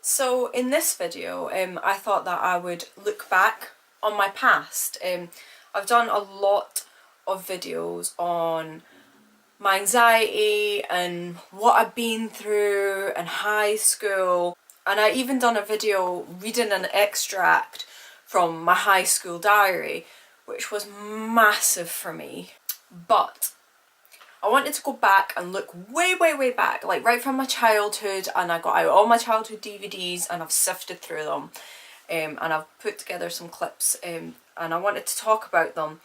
So in this video, I thought that I would look back on my past. I've done a lot of videos on my anxiety and what I've been through in high school, and I even done a video reading an extract from my high school diary, which was massive for me. But I wanted to go back and look way back, like right from my childhood, and I got out all my childhood DVDs and I've sifted through them, and I've put together some clips, and I wanted to talk about them,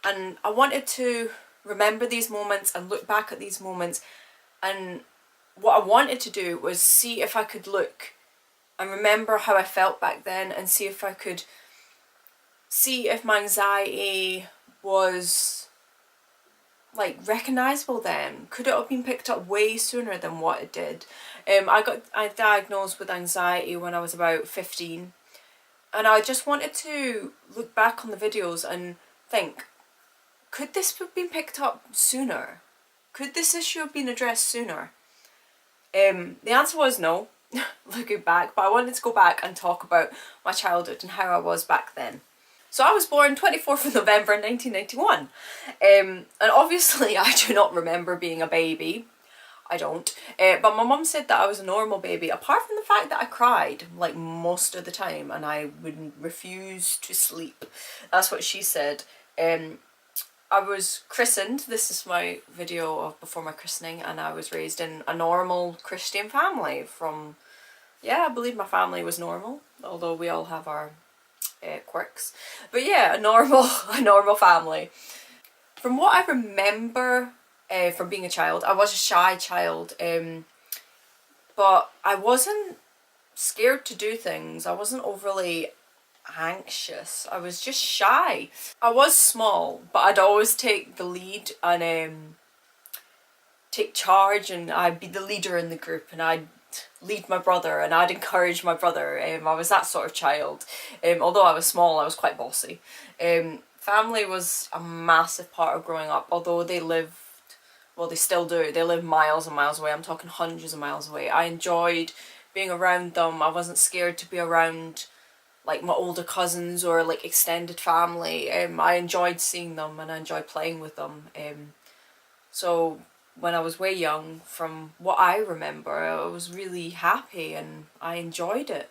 and I wanted to remember these moments and look back at these moments, and what I wanted to do was see if I could look and remember how I felt back then, and see if I could see if my anxiety was like recognisable then. Could it have been picked up way sooner than what it did? I diagnosed with anxiety when I was about 15, and I just wanted to look back on the videos and think, could this have been picked up sooner? Could this issue have been addressed sooner? The answer was no, looking back, but I wanted to go back and talk about my childhood and how I was back then. So I was born 24th of November 1991, and obviously I do not remember being a baby. I don't, but my mum said that I was a normal baby, apart from the fact that I cried like most of the time and I would refuse to sleep. That's what she said. I was christened. This is my video of before my christening, and I was raised in a normal Christian family from, yeah, I believe my family was normal, although we all have our quirks. But yeah, a normal family. From what I remember from being a child, I was a shy child, but I wasn't scared to do things. I wasn't overly anxious. I was just shy. I was small, but I'd always take the lead and take charge, and I'd be the leader in the group, and I'd lead my brother and I'd encourage my brother. I was that sort of child. Although I was small, I was quite bossy. Family was a massive part of growing up, although they lived, well, they still do, they live miles and miles away. I'm talking hundreds of miles away. I enjoyed being around them. I wasn't scared to be around like my older cousins or like extended family. I enjoyed seeing them and I enjoyed playing with them. So when I was way young, from what I remember, I was really happy and I enjoyed it.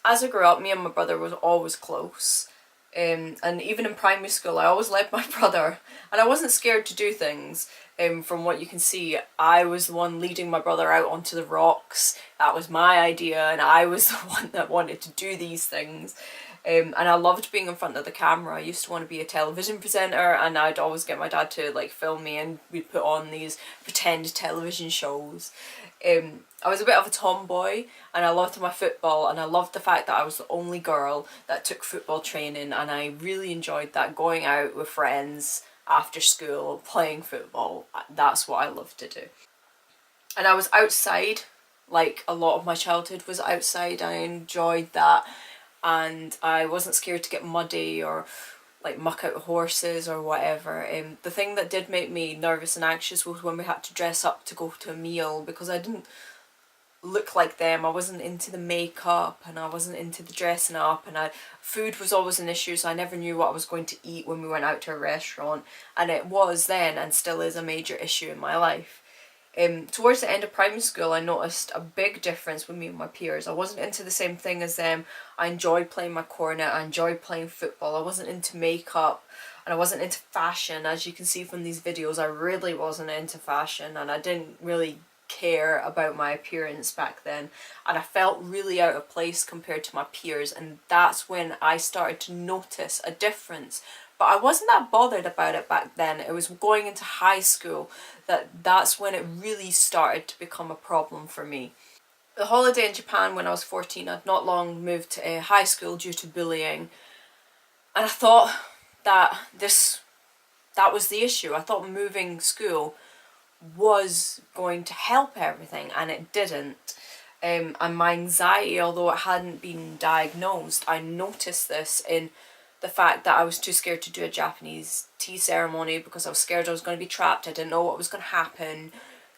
As I grew up, me and my brother was always close. And even in primary school, I always led my brother, and I wasn't scared to do things. From what you can see, I was the one leading my brother out onto the rocks. That was my idea, and I was the one that wanted to do these things. And I loved being in front of the camera. I used to want to be a television presenter, and I'd always get my dad to like film me, and we'd put on these pretend television shows. I was a bit of a tomboy, and I loved my football, and I loved the fact that I was the only girl that took football training, and I really enjoyed that, going out with friends after school, playing football. That's what I loved to do. And I was outside, like a lot of my childhood was outside. I enjoyed that, and I wasn't scared to get muddy or like muck out horses or whatever. The thing that did make me nervous and anxious was when we had to dress up to go to a meal, because I didn't look like them. I wasn't into the makeup and I wasn't into the dressing up, and food was always an issue, so I never knew what I was going to eat when we went out to a restaurant, and it was then and still is a major issue in my life. Towards the end of primary school, I noticed a big difference with me and my peers. I wasn't into the same thing as them. I enjoyed playing my cornet, I enjoyed playing football, I wasn't into makeup, and I wasn't into fashion. As you can see from these videos, I really wasn't into fashion, and I didn't really care about my appearance back then, and I felt really out of place compared to my peers, and that's when I started to notice a difference. But I wasn't that bothered about it back then. It was going into high school that's when it really started to become a problem for me. The holiday in Japan when I was 14, I'd not long moved to high school due to bullying, and I thought that that was the issue. I thought moving school was going to help everything, and it didn't. And my anxiety, although it hadn't been diagnosed, I noticed this in the fact that I was too scared to do a Japanese tea ceremony because I was scared I was going to be trapped. I didn't know what was going to happen.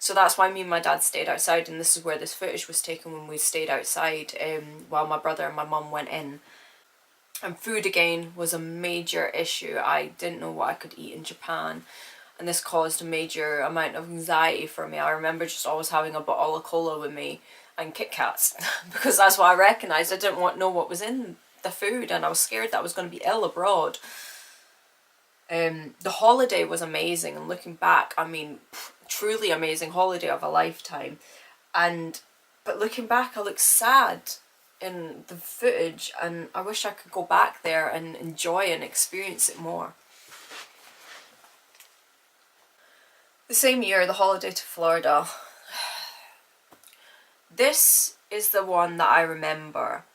So that's why me and my dad stayed outside, and this is where this footage was taken, when we stayed outside while my brother and my mum went in. And food again was a major issue. I didn't know what I could eat in Japan, and this caused a major amount of anxiety for me. I remember just always having a bottle of cola with me and Kit Kats because that's what I recognised. I didn't know what was in the food, and I was scared that I was going to be ill abroad. The holiday was amazing, and looking back, I mean, truly amazing holiday of a lifetime. But looking back, I look sad in the footage, and I wish I could go back there and enjoy and experience it more. The same year, the holiday to Florida. This is the one that I remember,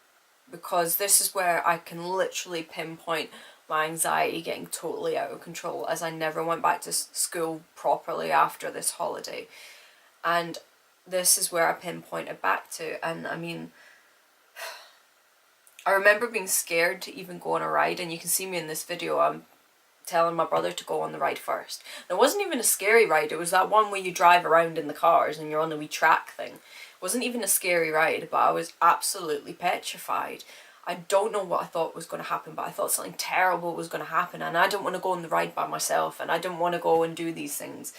because this is where I can literally pinpoint my anxiety getting totally out of control, as I never went back to school properly after this holiday. And this is where I pinpoint it back to. And I mean, I remember being scared to even go on a ride, and you can see me in this video, I'm telling my brother to go on the ride first. And it wasn't even a scary ride, it was that one where you drive around in the cars and you're on the wee track thing. It wasn't even a scary ride, but I was absolutely petrified. I don't know what I thought was going to happen, but I thought something terrible was going to happen, and I didn't want to go on the ride by myself, and I didn't want to go and do these things.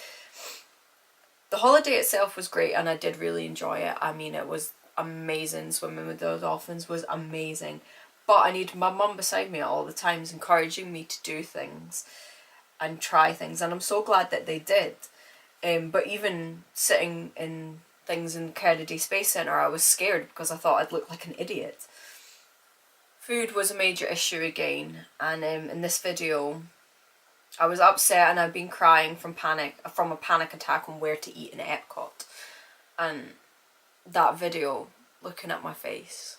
The holiday itself was great, and I did really enjoy it. I mean, it was amazing. Swimming with those dolphins was amazing. But I needed my mum beside me at all the times, encouraging me to do things and try things, and I'm so glad that they did. But even sitting in things in Kennedy Space Centre, I was scared because I thought I'd look like an idiot. Food was a major issue again, and in this video I was upset, and I'd been crying from a panic attack on where to eat in Epcot. And that video, looking at my face,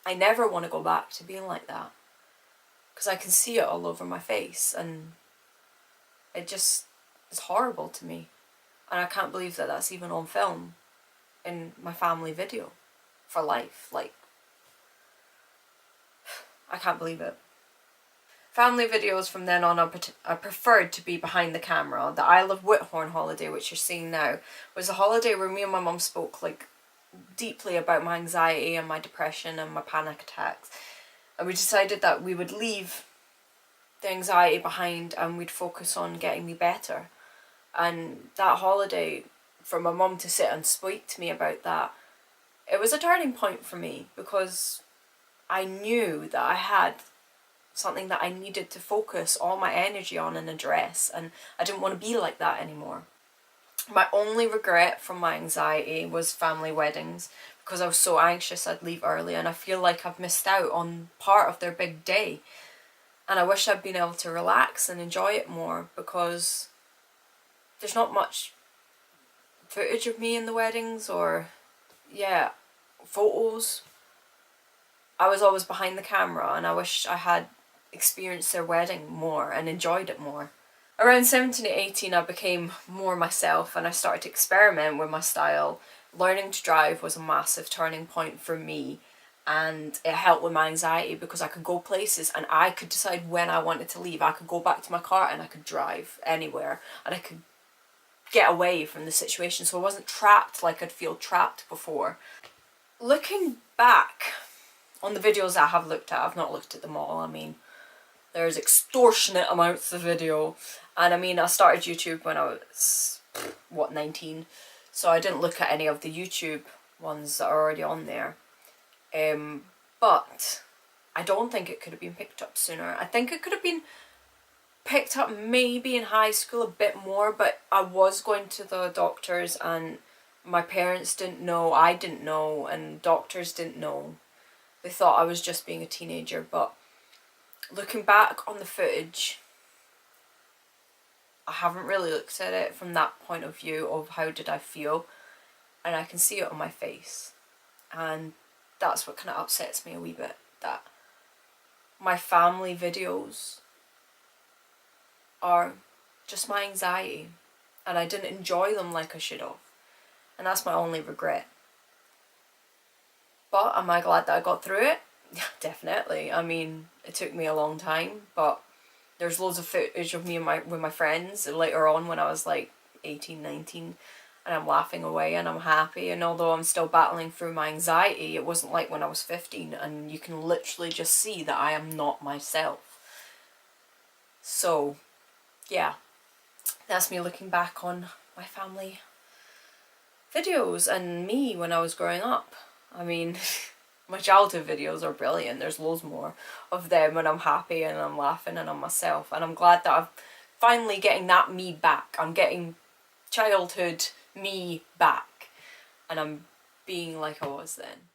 I never want to go back to being like that, because I can see it all over my face, and it just is horrible to me. And I can't believe that that's even on film in my family video for life. Like, I can't believe it. Family videos from then on I preferred to be behind the camera. The Isle of Whithorn holiday, which you're seeing now, was a holiday where me and my mum spoke like deeply about my anxiety and my depression and my panic attacks. And we decided that we would leave the anxiety behind and we'd focus on getting me better. And that holiday, for my mum to sit and speak to me about that, it was a turning point for me, because I knew that I had something that I needed to focus all my energy on and address, and I didn't want to be like that anymore. My only regret from my anxiety was family weddings, because I was so anxious I'd leave early, and I feel like I've missed out on part of their big day. And I wish I'd been able to relax and enjoy it more, because there's not much footage of me in the weddings, or photos. I was always behind the camera, and I wish I had experienced their wedding more and enjoyed it more. Around 17 to 18 I became more myself, and I started to experiment with my style. Learning to drive was a massive turning point for me, and it helped with my anxiety, because I could go places and I could decide when I wanted to leave. I could go back to my car and I could drive anywhere, and I could get away from the situation, so I wasn't trapped like I'd feel trapped before. Looking back on the videos I have looked at, I've not looked at them all. I mean, there's extortionate amounts of video, and I mean, I started YouTube when I was 19, so I didn't look at any of the YouTube ones that are already on there. But I don't think it could have been picked up sooner. I think it could have been picked up maybe in high school a bit more, but I was going to the doctors, and my parents didn't know, I didn't know, and doctors didn't know. They thought I was just being a teenager. But looking back on the footage, I haven't really looked at it from that point of view of how did I feel, and I can see it on my face, and that's what kind of upsets me a wee bit, that my family videos are just my anxiety, and I didn't enjoy them like I should have, and that's my only regret. But am I glad that I got through it? Yeah, definitely. I mean, it took me a long time, but there's loads of footage of me and with my friends later on when I was like 18, 19, and I'm laughing away and I'm happy. And although I'm still battling through my anxiety, it wasn't like when I was 15, and you can literally just see that I am not myself. So yeah, that's me looking back on my family videos and me when I was growing up. I mean, my childhood videos are brilliant. There's loads more of them, and I'm happy and I'm laughing and I'm myself, and I'm glad that I'm finally getting that me back. I'm getting childhood me back, and I'm being like I was then.